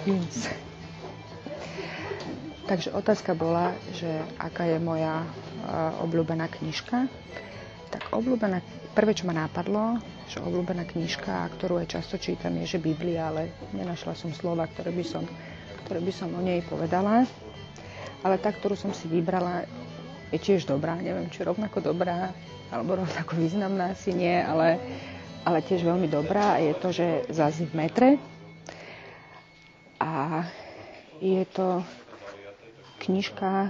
Hinz. Takže otázka bola, že aká je moja obľúbená knižka. Tak prvé, čo ma napadlo, že obľúbená knižka, ktorú aj často čítam, je, že Biblia, ale nenašla som slova, ktoré by som o nej povedala. Ale tá, ktorú som si vybrala, je tiež dobrá. Neviem, či rovnako dobrá, alebo rovnako významná, asi nie, ale tiež veľmi dobrá. Je to, že Zazí v metre. A je to knižka,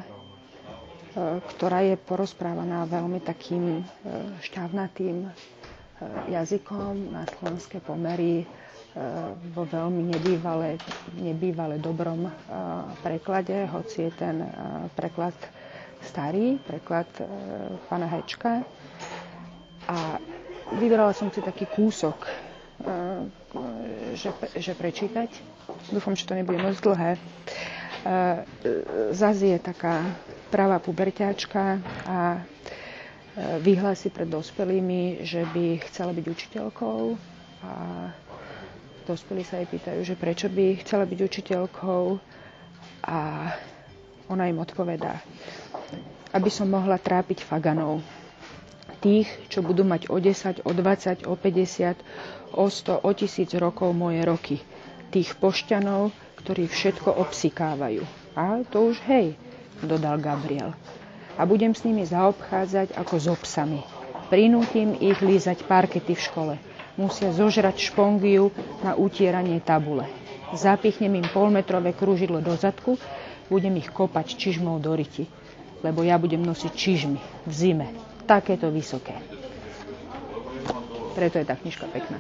ktorá je porozprávaná veľmi takým šťavnatým jazykom na slovenské pomery vo veľmi nebývale dobrom preklade, hoci je ten preklad starý, preklad pána Hečka. A vybrala som si taký kúsok, že prečítať. Dúfam, že to nebude moc dlhé. Zazí je taká pravá puberťáčka a vyhlási pred dospelými, že by chcela byť učiteľkou a dospelí sa jej pýtajú, že prečo by chcela byť učiteľkou a ona im odpovedá, aby som mohla trápiť faganov. Tých, čo budú mať o 10, o 20, o 50, o 100, o 1000 rokov moje roky. Tých pošťanov, ktorí všetko obsikávajú. A to už hej, dodal Gabriel. A budem s nimi zaobchádzať ako so psami. Prinútim ich lízať parkety v škole. Musia zožrať špongiu na utieranie tabule. Zapichnem im polmetrové kružidlo do zadku, budem ich kopať čižmou do ryti. Lebo ja budem nosiť čižmy v zime. Takéto vysoké. Preto je tá knižka pekná.